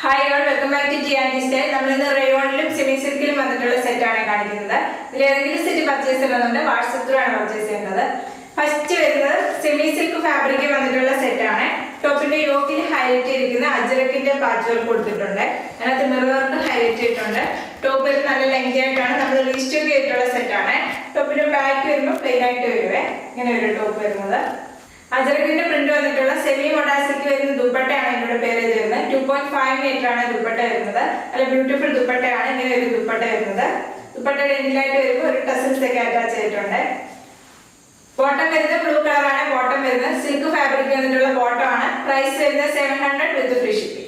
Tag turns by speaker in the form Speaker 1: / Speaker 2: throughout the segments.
Speaker 1: Hi all, welcome back to ജിയാനി style. നമ്മൾ ഇന്ന് റയോണിലും സെമി സിൽക്കിലും വന്നിട്ടുള്ള സെറ്റാണ് കാണിക്കുന്നത്. ഇതിൽ ഏതെങ്കിലും സെറ്റ് പർച്ചേസ് ചെയ്യുന്നുണ്ട് വാട്സ്ആപ്പ് ത്രൂ ആണ് പർച്ചേസ് ചെയ്യുന്നത്. ഫസ്റ്റ് വരുന്നത് സെമി സിൽക്ക് ഫാബ്രിക് വന്നിട്ടുള്ള സെറ്റാണ്. ടോപ്പിന്റെ യോക്കിൽ ഹൈലൈറ്റ് ചെയ്തിരിക്കുന്ന അജ്രക്കിന്റെ പാച്ച് വർക്ക് കൊടുത്തിട്ടുണ്ട്. അതിനകത്ത് മിറർ വർക്ക് ഹൈലൈറ്റ് ചെയ്തിട്ടുണ്ട്. ടോപ്പ് നല്ല ലെങ്തി ആയിട്ടാണ് നമ്മൾ റീസ്റ്റോക്ക് ചെയ്തിട്ടുള്ള സെറ്റാണ്. ടോപ്പിന്റെ ബാക്ക് വരുമ്പോൾ പ്ലെയിൻ ആയിട്ട് വരുവേ. ഇങ്ങനെ ഒരു ടോപ്പ് വരുന്നത്. അജറക്കിന്റെ പ്രിന്റ് വന്നിട്ടുള്ള സെമി മൊഡാസിക്ക് വരുന്ന ദുപ്പട്ടയാണ് എന്നോട് പേര് വരുന്നത്. 2.5 മീറ്റർ ആണ് ദുപ്പട്ട വരുന്നത്. നല്ല ബ്യൂട്ടിഫുൾ ദുപ്പട്ടയാണ്. ഇങ്ങനെ ഒരു ദുപ്പട്ട വരുന്നത്. ദുപ്പട്ടയുടെ എൻഡിലായിട്ട് വരുമ്പോൾ ഒരു ടസൽസ് ഒക്കെ അറ്റാച്ച് ചെയ്തിട്ടുണ്ട്. ബോട്ടം വരുന്നത് ബ്ലൂ കളറാണ്. ബോട്ടം വരുന്നത് സിൽക്ക് ഫാബ്രിക് വന്നിട്ടുള്ള ബോട്ടം ആണ്. പ്രൈസ് വരുന്നത് 700 വിത്ത് ഫ്രീ ഷിപ്പിംഗ്.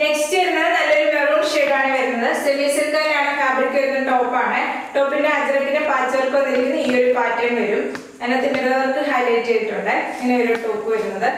Speaker 1: നെക്സ്റ്റ് വരുന്നത് നല്ലൊരു മെറൂൺ ഷെയ്ഡാണ് വരുന്നത്. സെമി സിൽക്കിലാണ് ഫാബ്രിക് വരുന്ന ടോപ്പാണ്. ടോപ്പിന്റെ അജറക്കിന്റെ പാച്ച് വർക്ക് വന്നിരിക്കുന്ന ഈ ഒരു പാറ്റേൺ വരും. അതിനകത്ത് മിറർ വർക്ക് ഹൈലൈറ്റ് ചെയ്തിട്ടുണ്ട്. ഇങ്ങനെ ഒരു ടോപ്പ് വരുന്നത്.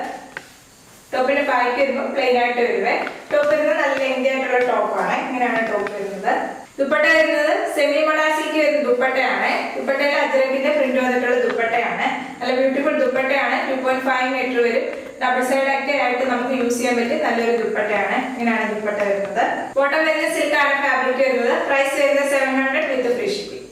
Speaker 1: ടോപ്പിന്റെ ബാക്ക് വരുമ്പോൾ പ്ലെയിൻ ആയിട്ട് വരുവേ. ടോപ്പ് വരുന്നത് നല്ല ലെങ്തി ആയിട്ടുള്ള ടോപ്പാണ്. ഇങ്ങനെയാണ് ടോപ്പ് വരുന്നത്. ദുപ്പട്ട വരുന്നത് സെമി മൊഡാസിക്ക് വരുന്ന ദുപ്പട്ടയാണ്. ദുപ്പട്ടയിൽ അജറക്കിന്റെ പ്രിന്റ് വന്നിട്ടുള്ള ദുപ്പട്ടയാണ്. നല്ല ബ്യൂട്ടിഫുൾ ദുപ്പട്ടയാണ്. 2.5 മീറ്റർ വരും. ഡബിൾ സൈഡ് ഒക്കെ ആയിട്ട് നമുക്ക് യൂസ് ചെയ്യാൻ പറ്റിയ നല്ലൊരു ദുപ്പട്ടയാണ്. ഇങ്ങനെയാണ് ദുപ്പട്ട വരുന്നത്. ബോട്ടം വരുന്ന സിൽക്കാണ് ഫാബ്രിക് വരുന്നത്. പ്രൈസ് വരുന്നത് 700 വിത്ത് ഫ്രീ ഷിപ്പിംഗ്.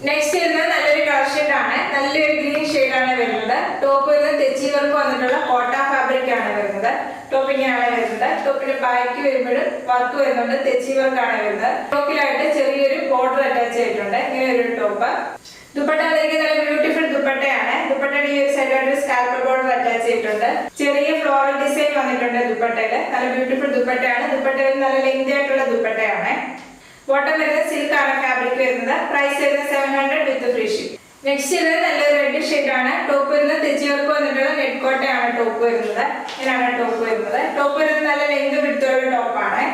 Speaker 1: നെക്സ്റ്റ് വരുന്നത് നല്ലൊരു കളർ ഷെയ്ഡ് ആണ്. നല്ലൊരു ഗ്രീൻ ഷെയ്ഡ് ആണ് വരുന്നത്. ടോപ്പ് വരുന്നത് തെച്ചി വർക്ക് വന്നിട്ടുള്ള കോട്ട ഫാബ്രിക് ആണ് വരുന്നത്. ടോപ്പ് ഇങ്ങനെയാണ് വരുന്നത്. ടോപ്പിന്റെ ബാക്ക് വരുമ്പോഴും വർക്ക് വരുന്നുണ്ട്. തെച്ചി വർക്ക് ആണ് വരുന്നത്. ടോപ്പിലായിട്ട് ചെറിയൊരു ബോർഡർ അറ്റാച്ച് ചെയ്തിട്ടുണ്ട്. ഇങ്ങനെ ഒരു ടോപ്പ്. ദുപ്പട്ട വന്നിരിക്കുന്നത് നല്ല ബ്യൂട്ടിഫുൾ ദുപ്പട്ടയാണ്. ദുപ്പട്ടയുടെ ഈ ഒരു സൈഡിലായിട്ട് സ്കാൽപ്പ് ബോർഡർ അറ്റാച്ച് ചെയ്തിട്ടുണ്ട്. ചെറിയ ഫ്ലോറൽ ഡിസൈൻ വന്നിട്ടുണ്ട് ദുപ്പട്ടയില്. നല്ല ബ്യൂട്ടിഫുൾ ദുപ്പട്ടയാണ്. ദുപ്പട്ടയിൽ നല്ല ലെങ്തി ആയിട്ടുള്ള ദുപ്പട്ടയാണ്. ബോട്ടം വരുന്നത് സിൽക്ക് ആണ് ഫാബ്രിക് വരുന്നത്. പ്രൈസ് വരുന്നത് 700 വിത്ത് ഫ്രീ ഷിപ്പിംഗ്. നെക്സ്റ്റ് വരുന്നത് നല്ലൊരു റെഡ് ഷെയ്ഡ് ആണ്. ടോപ്പ് വരുന്നത് തെച്ചി വർക്ക് വന്നിട്ടുള്ള നെറ്റ് കോട്ടയാണ് ടോപ്പ് വരുന്നത്. ഇങ്ങനെയാണ് ടോപ്പ് വരുന്നത്. ടോപ്പ് വരുന്നത് നല്ല ലെങ്ത് വിട്ടുള്ള ടോപ്പാണ്.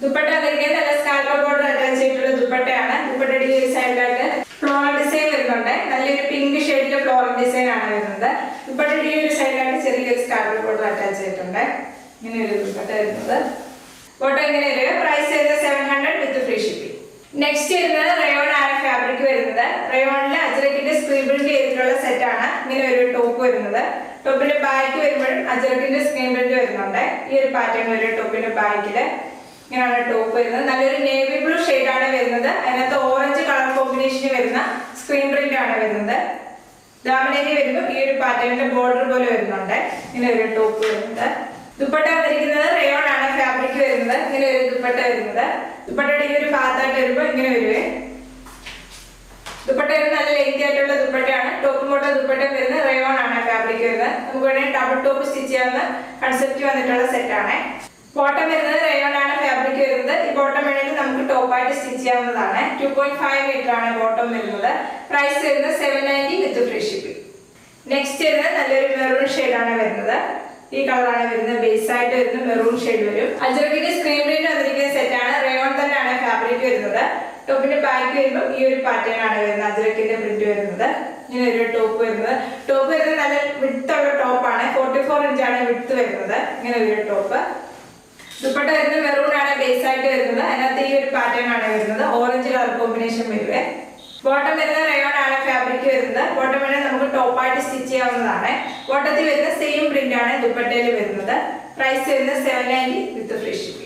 Speaker 1: ദുപ്പട്ട വന്നിരിക്കുന്നത് നല്ല സ്കാൽപ്പ് ബോർഡർ അറ്റാച്ച് ചെയ്തിട്ടുള്ള ദുപ്പട്ടയാണ്. ദുപ്പട്ടയുടെ ഈ സൈഡിലായിട്ട് ഫ്ലോറൽ ഡിസൈൻ വരുന്നുണ്ട്. നല്ലൊരു പിങ്ക് ഷെയ്ഡിലെ ഫ്ലോറൽ ഡിസൈൻ ആണ് വരുന്നത്. ദുപ്പട്ടയുടെ ഈ ഒരു സൈഡിലായിട്ട് ചെറിയൊരു സ്കാൽപ്പ് ബോർഡർ അറ്റാച്ച് ചെയ്തിട്ടുണ്ട്. ഇങ്ങനെ ഒരു ദുപ്പട്ട വരുന്നത്. ബോട്ടം ഇങ്ങനെ വരിക. പ്രൈസ് വരുന്നത് 700 വിത്ത് ഫ്രീ ഷിപ്പിംഗ്. നെക്സ്റ്റ് വരുന്നത് റയോൺ ആണ് ഫാബ്രിക് വരുന്നത്. റയോണിൽ അജറക്കിന്റെ സ്ക്രീൻ പ്രിന്റ് ചെയ്തിട്ടുള്ള സെറ്റ് ആണ്. ഇങ്ങനെ ഒരു ടോപ്പ് വരുന്നത്. ടോപ്പിന്റെ ബാക്ക് വരുമ്പോഴും അജറക്കിന്റെ സ്ക്രീൻ പ്രിന്റ് വരുന്നുണ്ട്. ഈ ഒരു പാറ്റേൺ വരും ടോപ്പിന്റെ ബാക്കില്. ഇങ്ങനെയാണ് ടോപ്പ് വരുന്നത്. നല്ലൊരു നേവി ബ്ലൂ ഷെയ്ഡ് ആണ് വരുന്നത്. അതിനകത്ത് ഓറഞ്ച് കളർ കോമ്പിനേഷന് വരുന്ന സ്ക്രീൻ പ്രിന്റ് ആണ് വരുന്നത്. ദാമനേരി വരുമ്പോൾ ഈ ഒരു പാറ്റേണിന്റെ ബോർഡർ പോലെ വരുന്നുണ്ട്. ഇങ്ങനെ ഒരു ടോപ്പ് വരുന്നത്. ദുപ്പട്ട വന്നിരിക്കുന്നത് റയോൺ ആണ് ഫാബ്രിക് വരുന്നത്. ഇങ്ങനെ ഒരു ദുപ്പട്ട വരുന്നത്. ദുപ്പട്ടയുടെ ഈ ഒരു ഭാഗത്തായിട്ട് വരുമ്പോൾ ഇങ്ങനെ വരുവേ. ദുപ്പട്ട വരുന്നത് നല്ല ലെങ്തി ആയിട്ടുള്ള ദുപ്പട്ടയാണ്. ടോപ്പ് ബോട്ടം ദുപ്പട്ട വരുന്നത് റയോൺ ആണ് ഫാബ്രിക് വരുന്നത്. നമുക്ക് വേണമെങ്കിൽ ഡബിൾ ടോപ്പ് സ്റ്റിച്ച് ചെയ്യാവുന്ന കൺസെപ്റ്റ് വന്നിട്ടുള്ള സെറ്റാണ്. ബോട്ടം വരുന്നത് റയോൺ ആണ് ഫാബ്രിക് വരുന്നത്. ഈ ബോട്ടം വേണമെങ്കിൽ നമുക്ക് ടോപ്പായിട്ട് സ്റ്റിച്ച് ചെയ്യാവുന്നതാണ്. 2.5 മീറ്റർ ആണ് ബോട്ടം വരുന്നത്. പ്രൈസ് വരുന്നത് 790 വിത്ത് ഫ്രീ ഷിപ്പിംഗ്. നെക്സ്റ്റ് വരുന്നത് നല്ലൊരു മെറൂൺ ഷെയ്ഡാണ് വരുന്നത്. ഈ കളറാണ് വരുന്നത്. ബേസ് ആയിട്ട് വരുന്ന മെറൂൺ ഷെയ്ഡ് വരും. അജറക്കിന്റെ സ്ക്രീൻ പ്രിന്റ് വന്നിരിക്കുന്ന സെറ്റാണ്. റയോൺ തന്നെയാണ് ഫാബ്രിക് വരുന്നത്. ടോപ്പിന്റെ ബാക്ക് വരുമ്പോൾ ഈ ഒരു പാറ്റേൺ ആണ് വരുന്നത്. അജറക്കിന്റെ പ്രിന്റ് വരുന്നത്. ഇങ്ങനെ ഒരു ടോപ്പ് വരുന്നത്. ടോപ്പ് വരുന്നത് നല്ല വിഡ്ത്തുള്ള ടോപ്പാണ്. 44 ഇഞ്ചാണ് വിഡ്ത്ത് വരുന്നത്. ഇങ്ങനെ ഒരു ടോപ്പ്. ദുപ്പട്ട വരുന്നത് മെറൂൺ ആണ് ബേസ് ആയിട്ട് വരുന്നത്. അതിനകത്ത് ഈ ഒരു പാറ്റേൺ ആണ് വരുന്നത്. ഓറഞ്ച് കളർ കോമ്പിനേഷൻ വരുവേ. ബോട്ടം വരുന്നത് റയോൺ ആണ് ഫാബ്രിക് വരുന്നത്. ബോട്ടം വേണമെങ്കിൽ നമുക്ക് ടോപ്പായിട്ട് സ്റ്റിച്ച് ചെയ്യാവുന്നതാണ്. ബോട്ടത്തിൽ വരുന്ന സെയിം പ്രിന്റ് ആണ് ദുപ്പട്ടയിൽ വരുന്നത്. പ്രൈസ് വരുന്നത് 790 വിത്ത് ഫ്രീ ഷിപ്പിംഗ്.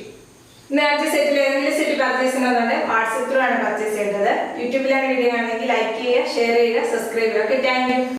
Speaker 1: നേരത്തെ സെറ്റിൽ ഏതെങ്കിലും സെറ്റ് പർച്ചേസ് ചെയ്യുന്നുണ്ട് വാട്സ്ആപ്പ് ത്രൂ ആണ് പർച്ചേസ് ചെയ്യേണ്ടത്. യൂട്യൂബിലാണ് വീഡിയോ ആണെങ്കിൽ ലൈക്ക് ചെയ്യുക, ഷെയർ ചെയ്യുക, സബ്സ്ക്രൈബ് ചെയ്യുക. Okay, thank you.